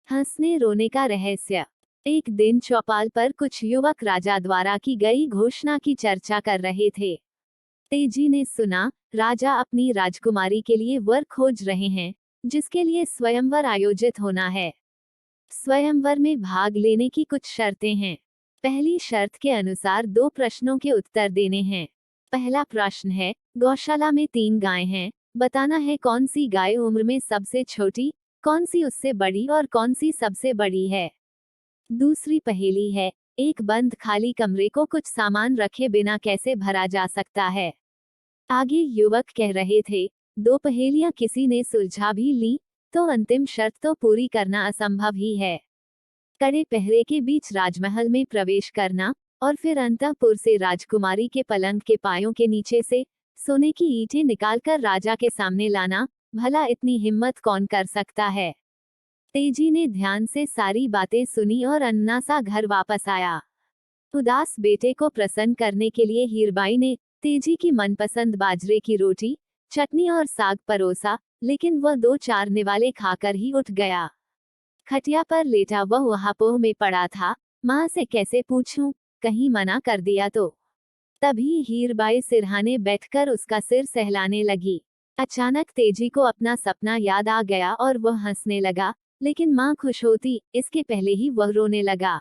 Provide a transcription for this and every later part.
हंसने रोने का रहस्य। एक दिन चौपाल पर कुछ युवक राजा द्वारा की गई घोषणा की चर्चा कर रहे थे। तेजी ने सुना, राजा अपनी राजकुमारी के लिए वर खोज रहे हैं, जिसके लिए स्वयंवर आयोजित होना है। स्वयंवर में भाग लेने की कुछ शर्तें हैं। पहली शर्त के अनुसार 2 प्रश्नों के उत्तर देने हैं। पहला प्रश्न है, गौशाला में 3 गायें हैं, बताना है कौन सी गाय उम्र में सबसे छोटी, कौन सी उससे बड़ी और कौन सी सबसे बड़ी है। दूसरी पहेली है, एक बंद खाली कमरे को कुछ सामान रखे बिना कैसे भरा जा सकता है। आगे युवक कह रहे थे, 2 पहेलियां किसी ने सुलझा भी ली, तो अंतिम शर्त तो पूरी करना असंभव ही है। कड़े पहरे के बीच राजमहल में प्रवेश करना, और फिर अंतःपुर से राजकुमारी के पलंग के पायों के नीचे से सोने की ईंटें निकालकर राजा के सामने लाना, भला इतनी हिम्मत कौन कर सकता है। तेजी ने ध्यान से सारी बातें सुनी और अन्ना सा घर वापस आया। उदास बेटे को प्रसन्न करने के लिए हीरबाई ने तेजी की मनपसंद बाजरे की रोटी, चटनी और साग परोसा, लेकिन वह 2-4 निवाले खाकर ही उठ गया। खटिया पर लेटा वह ऊहापोह में पड़ा था। माँ से कैसे पूछूं, कहीं मना कर दिया तो। तभी हीरबाई सिरहाने बैठकर उसका सिर सहलाने लगी। अचानक तेजी को अपना सपना याद आ गया और वह हंसने लगा, लेकिन माँ खुश होती, इसके पहले ही वह रोने लगा।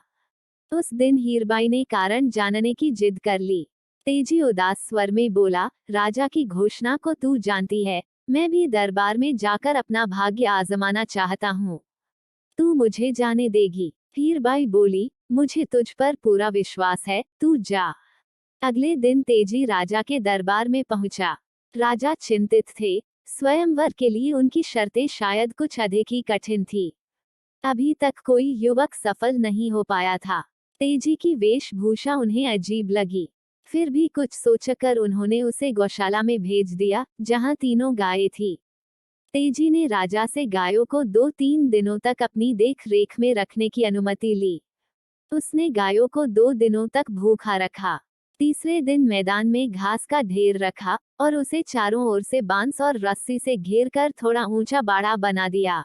उस दिन हीरबाई ने कारण जानने की जिद कर ली। तेजी उदास स्वर में बोला, राजा की घोषणा को तू जानती है, मैं भी दरबार में जाकर अपना भाग्य आजमाना चाहता हूँ। तू मुझे जाने देगी? हीरबाई बोली, मुझे तुझ पर पूरा विश्वास है, तू जा। अगले दिन तेजी राजा के दरबार में पहुंचा। राजा चिंतित थे, स्वयंवर के लिए उनकी शर्तें शायद कुछ अधिक ही कठिन थी। अभी तक कोई युवक सफल नहीं हो पाया था। तेजी की वेशभूषा उन्हें अजीब लगी। फिर भी कुछ सोचकर उन्होंने उसे गौशाला में भेज दिया, जहां 3 गायें थी। तेजी ने राजा से गायों को 2-3 दिनों तक अपनी देख रेख में रखने की अनुमति ली। उसने गायों को 2 दिनों तक भूखा रखा। तीसरे दिन मैदान में घास का ढेर रखा, और उसे चारों ओर से बांस और रस्सी से घेर कर थोड़ा ऊंचा बाड़ा बना दिया।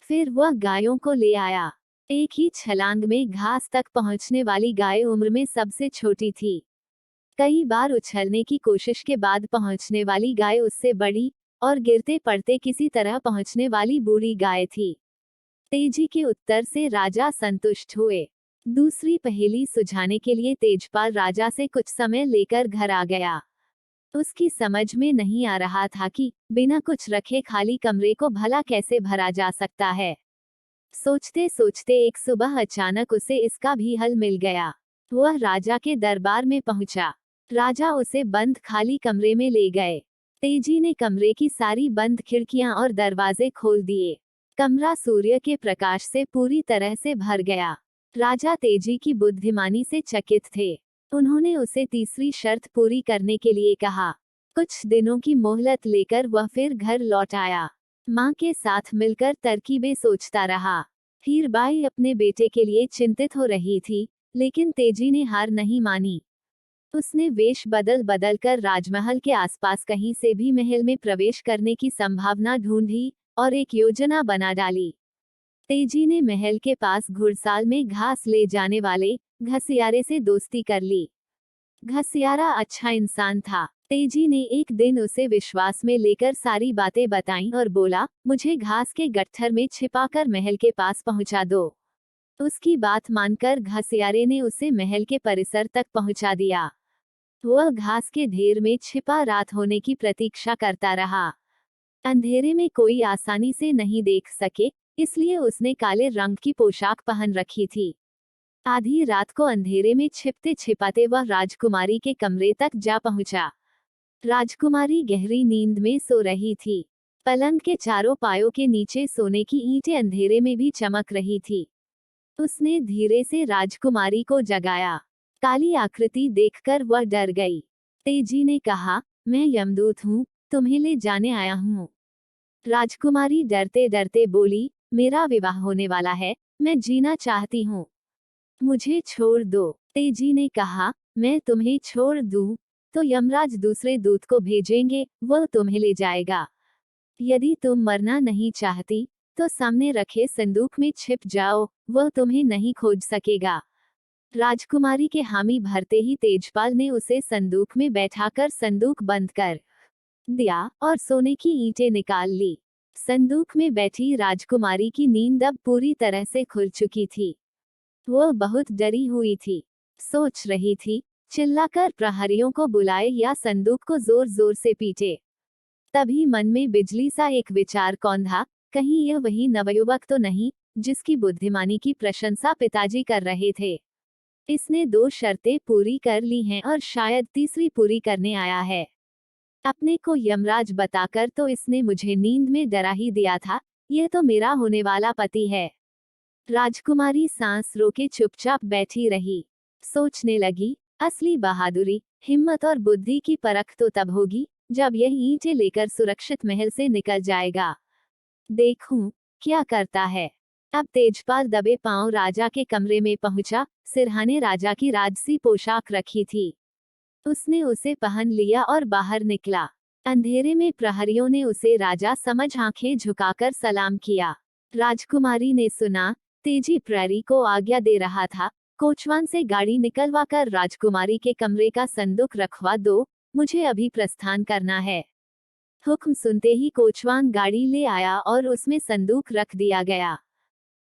फिर वह गायों को ले आया। एक ही छलांग में घास तक पहुंचने वाली गाय उम्र में सबसे छोटी थी। कई बार उछलने की कोशिश के बाद पहुंचने वाली गाय उससे बड़ी, और गिरते पड़ते किसी तरह पहुंचने वाली बूढ़ी गाय थी। तेजी के उत्तर से राजा संतुष्ट हुए। दूसरी पहेली सुझाने के लिए तेजपाल राजा से कुछ समय लेकर घर आ गया। उसकी समझ में नहीं आ रहा था कि बिना कुछ रखे खाली कमरे को भला कैसे भरा जा सकता है। सोचते सोचते एक सुबह अचानक उसे इसका भी हल मिल गया। वह राजा के दरबार में पहुंचा। राजा उसे बंद खाली कमरे में ले गए। तेजी ने कमरे की सारी बंद खिड़कियां और दरवाजे खोल दिए। कमरा सूर्य के प्रकाश से पूरी तरह से भर गया। राजा तेजी की बुद्धिमानी से चकित थे। उन्होंने उसे तीसरी शर्त पूरी करने के लिए कहा। कुछ दिनों की मोहलत लेकर वह फिर घर लौट आया। माँ के साथ मिलकर तरकीबें सोचता रहा। हीरबाई अपने बेटे के लिए चिंतित हो रही थी, लेकिन तेजी ने हार नहीं मानी। उसने वेश बदल बदल कर राजमहल के आसपास कहीं से भी महल में प्रवेश करने की संभावना ढूंढी, और एक योजना बना डाली। तेजी ने महल के पास घुड़साल में घास ले जाने वाले घसियारे से दोस्ती कर ली। घसियारा अच्छा इंसान था। तेजी ने एक दिन उसे विश्वास में लेकर सारी बातें बताईं और बोला, मुझे घास के गट्ठर में छिपाकर महल के पास पहुंचा दो। उसकी बात मानकर घसियारे ने उसे महल के परिसर तक पहुंचा दिया। वह घास के ढेर में छिपा रात होने की प्रतीक्षा करता रहा। अंधेरे में कोई आसानी से नहीं देख सके, इसलिए उसने काले रंग की पोशाक पहन रखी थी। आधी रात को अंधेरे में छिपते छिपाते वह राजकुमारी के कमरे तक जा पहुंचा। राजकुमारी गहरी नींद में सो रही थी। पलंग के चारों पायों के नीचे सोने की ईंटें अंधेरे में भी चमक रही थी। उसने धीरे से राजकुमारी को जगाया। काली आकृति देखकर वह डर गई। तेजी ने कहा, मैं यमदूत हूँ, तुम्हें ले जाने आया हूँ। राजकुमारी डरते डरते बोली, मेरा विवाह होने वाला है, मैं जीना चाहती हूँ, मुझे छोड़ दो। तेजी ने कहा, मैं तुम्हें छोड़ दूं, तो यमराज दूसरे दूत को भेजेंगे, वह तुम्हें ले जाएगा। यदि तुम मरना नहीं चाहती, तो सामने रखे संदूक में छिप जाओ, वह तुम्हें नहीं खोज सकेगा। राजकुमारी के हामी भरते ही तेजपाल ने उसे संदूक में बैठाकर संदूक बंद कर दिया और सोने की ईंटें निकाल ली। संदूक में बैठी राजकुमारी की नींद अब पूरी तरह से खुल चुकी थी। वह बहुत डरी हुई थी, सोच रही थी चिल्लाकर प्रहरियों को बुलाए या संदूक को जोर जोर से पीटे। तभी मन में बिजली सा एक विचार कौंधा, कहीं यह वही नवयुवक तो नहीं जिसकी बुद्धिमानी की प्रशंसा पिताजी कर रहे थे। इसने 2 शर्तें पूरी कर ली हैं और शायद तीसरी पूरी करने आया है। अपने को यमराज बताकर तो इसने मुझे नींद में डरा ही दिया था, यह तो मेरा होने वाला पति है। राजकुमारी सांस रोके चुपचाप बैठी रही, सोचने लगी, असली बहादुरी, हिम्मत और बुद्धि की परख तो तब होगी जब यह ईंटें लेकर सुरक्षित महल से निकल जाएगा। देखूं क्या करता है। अब तेजपाल दबे पांव राजा के कमरे में पहुंचा। सिरहाने राजा की राजसी पोशाक रखी थी, उसने उसे पहन लिया और बाहर निकला। अंधेरे में प्रहरियों ने उसे राजा समझ आंखें झुकाकर सलाम किया। राजकुमारी ने सुना, तेजी प्रहरी को आज्ञा दे रहा था, कोचवान से गाड़ी निकलवाकर राजकुमारी के कमरे का संदूक रखवा दो, मुझे अभी प्रस्थान करना है। हुक्म सुनते ही कोचवान गाड़ी ले आया और उसमें संदूक रख दिया गया।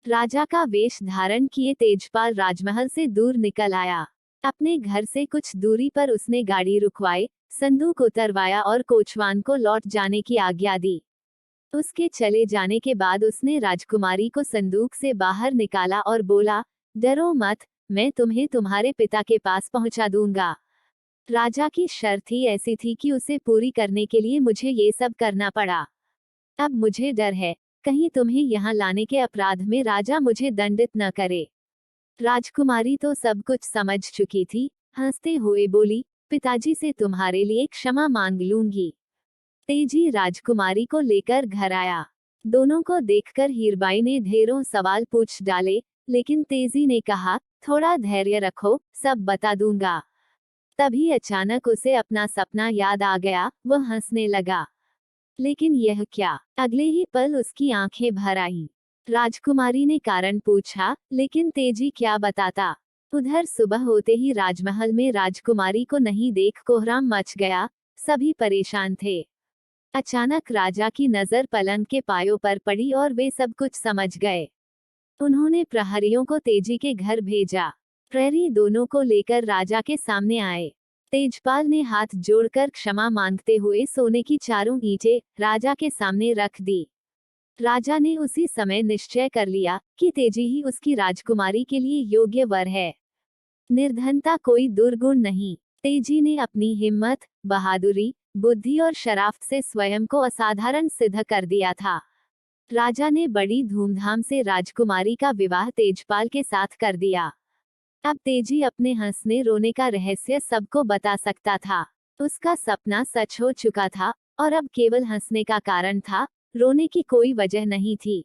राजा का वेश धारण किए तेजपाल राजमहल से दूर निकल आया। अपने घर से कुछ दूरी पर उसने गाड़ी रुकवाई, संदूक उतरवाया और कोचवान को लौट जाने की आज्ञा दी। उसके चले जाने के बाद उसने राजकुमारी को संदूक से बाहर निकाला और बोला, डरो मत, मैं तुम्हें तुम्हारे पिता के पास पहुंचा दूंगा। राजा की शर्त ही ऐसी थी कि उसे पूरी करने के लिए मुझे ये सब करना पड़ा। अब मुझे डर है, कहीं तुम्हें यहाँ लाने के अपराध में राजा मुझे दंडित न करे। राजकुमारी तो सब कुछ समझ चुकी थी, हंसते हुए बोली, पिताजी से तुम्हारे लिए क्षमा मांग लूंगी। तेजी राजकुमारी को लेकर घर आया। दोनों को देखकर हीरबाई ने ढेरों सवाल पूछ डाले, लेकिन तेजी ने कहा, थोड़ा धैर्य रखो, सब बता दूंगा। तभी अचानक उसे अपना सपना याद आ गया, वह हंसने लगा। लेकिन यह क्या? अगले ही पल उसकी आंखें भर आईं। राजकुमारी ने कारण पूछा, लेकिन तेजी क्या बताता। उधर सुबह होते ही राजमहल में राजकुमारी को नहीं देख कोहराम मच गया, सभी परेशान थे। अचानक राजा की नजर पलंग के पायों पर पड़ी और वे सब कुछ समझ गए। उन्होंने प्रहरियों को तेजी के घर भेजा। प्रहरी दोनों को लेकर राजा के सामने आए। तेजपाल ने हाथ जोड़कर क्षमा मांगते हुए सोने की 4 ईंटें राजा के सामने रख दी। राजा ने उसी समय निश्चय कर लिया कि तेजी ही उसकी राजकुमारी के लिए योग्य वर है। निर्धनता कोई दुर्गुण नहीं। तेजी ने अपनी हिम्मत, बहादुरी, बुद्धि और शराफ्त से स्वयं को असाधारण सिद्ध कर दिया था। राजा ने बड़ी धूमधाम से राजकुमारी का विवाह तेजपाल के साथ कर दिया। अब तेजी अपने हंसने रोने का रहस्य सबको बता सकता था। उसका सपना सच हो चुका था और अब केवल हंसने का कारण था, रोने की कोई वजह नहीं थी।